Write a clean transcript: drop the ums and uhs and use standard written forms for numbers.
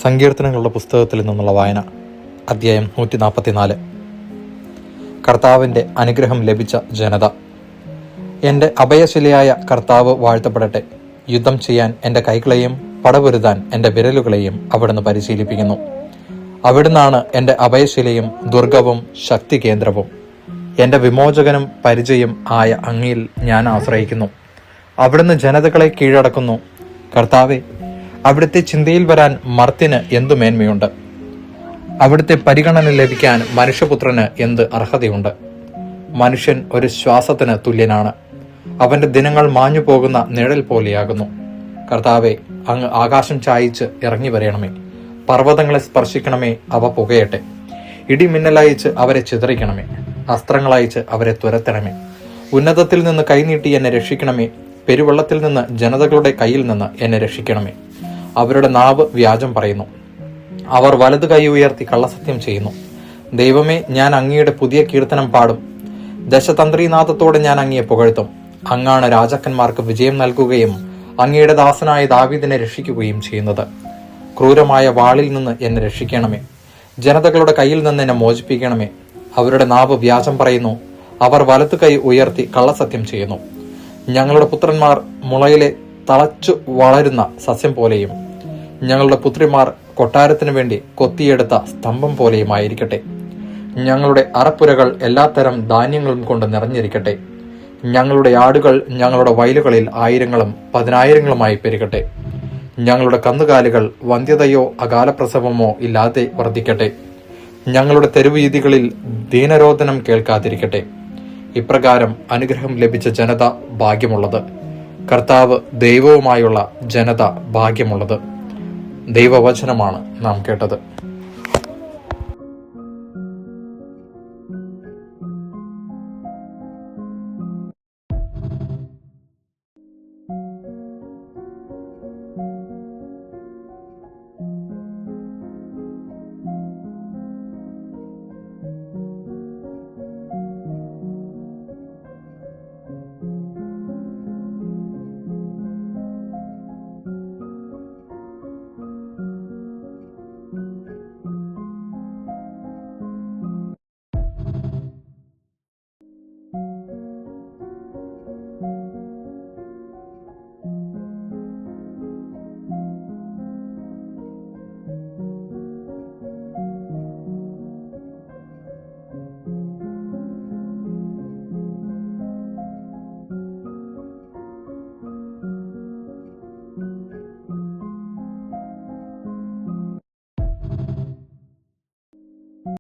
സങ്കീർത്തനങ്ങളുടെ പുസ്തകത്തിൽ നിന്നുള്ള വായന, അധ്യായം 144. കർത്താവിൻ്റെ അനുഗ്രഹം ലഭിച്ച ജനത. എൻ്റെ അഭയശിലയായ കർത്താവ് വാഴ്ത്തപ്പെടട്ടെ. യുദ്ധം ചെയ്യാൻ എൻ്റെ കൈകളെയും പടപൊരുതാൻ എൻ്റെ വിരലുകളെയും അവിടുന്ന് പരിശീലിപ്പിക്കുന്നു. അവിടുന്നാണ് എൻ്റെ അഭയശിലയും ദുർഗവും ശക്തി കേന്ദ്രവും. എൻ്റെ വിമോചകനും പരിചയം ആയ അങ്ങയിൽ ഞാൻ ആശ്രയിക്കുന്നു. അവിടുന്ന് ജനതകളെ കീഴടക്കുന്നു. കർത്താവെ, അവിടുത്തെ ചിന്തയിൽ വരാൻ മർത്യന് എന്തു മേന്മയുണ്ട്? അവിടുത്തെ പരിഗണന ലഭിക്കാൻ മനുഷ്യപുത്രന് എന്ത് അർഹതയുണ്ട്? മനുഷ്യൻ ഒരു ശ്വാസത്തിന് തുല്യനാണ്. അവന്റെ ദിനങ്ങൾ മാഞ്ഞു പോകുന്ന നിഴൽ പോലെയാകുന്നു. കർത്താവെ, അങ്ങ് ആകാശം ചായിച്ച് ഇറങ്ങി വരയണമേ. പർവ്വതങ്ങളെ സ്പർശിക്കണമേ, അവ പുകയട്ടെ. ഇടിമിന്നലയച്ച് അവരെ ചിതറിക്കണമേ. അസ്ത്രങ്ങളയച്ച് അവരെ തുരത്തണമേ. ഉന്നതത്തിൽ നിന്ന് കൈനീട്ടി എന്നെ രക്ഷിക്കണമേ. പെരുവെള്ളത്തിൽ നിന്ന് ജനതകളുടെ കയ്യിൽ നിന്ന് എന്നെ രക്ഷിക്കണമേ. അവരുടെ നാവ് വ്യാജം പറയുന്നു. അവർ വലതു കൈ ഉയർത്തി കള്ളസത്യം ചെയ്യുന്നു. ദൈവമേ, ഞാൻ അങ്ങയുടെ പുതിയ കീർത്തനം പാടും. ദശതന്ത്രീനാഥത്തോടെ ഞാൻ അങ്ങയെ പുകഴ്ത്തും. അങ്ങാണ് രാജാക്കന്മാർക്ക് വിജയം നൽകുകയും അങ്ങയുടെ ദാസനായ ദാവീദിനെ രക്ഷിക്കുകയും ചെയ്യുന്നത്. ക്രൂരമായ വാളിൽ നിന്ന് എന്നെ രക്ഷിക്കണമേ. ജനതകളുടെ കയ്യിൽ നിന്ന് എന്നെ മോചിപ്പിക്കണമേ. അവരുടെ നാവ് വ്യാജം പറയുന്നു. അവർ വലതു കൈ ഉയർത്തി കള്ളസത്യം ചെയ്യുന്നു. ഞങ്ങളുടെ പുത്രന്മാർ മുളയിലെ തളച്ചു വളരുന്ന സസ്യം പോലെയും ഞങ്ങളുടെ പുത്രിമാർ കൊട്ടാരത്തിനു വേണ്ടി കൊത്തിയെടുത്ത സ്തംഭം പോലെയുമായിരിക്കട്ടെ. ഞങ്ങളുടെ അറപ്പുരകൾ എല്ലാത്തരം ധാന്യങ്ങളും കൊണ്ട് നിറഞ്ഞിരിക്കട്ടെ. ഞങ്ങളുടെ ആടുകൾ ഞങ്ങളുടെ വയലുകളിൽ ആയിരങ്ങളും പതിനായിരങ്ങളുമായി പെരുകട്ടെ. ഞങ്ങളുടെ കന്നുകാലികൾ വന്ധ്യതയോ അകാലപ്രസവമോ ഇല്ലാതെ വർദ്ധിക്കട്ടെ. ഞങ്ങളുടെ തെരുവീതികളിൽ ദീനരോധനം കേൾക്കാതിരിക്കട്ടെ. ഇപ്രകാരം അനുഗ്രഹം ലഭിച്ച ജനത ഭാഗ്യമുള്ളത്. കർത്താവ് ദൈവവുമായുള്ള ജനത ഭാഗ്യമുള്ളത്. ദൈവവചനമാണ് നാം കേട്ടത്.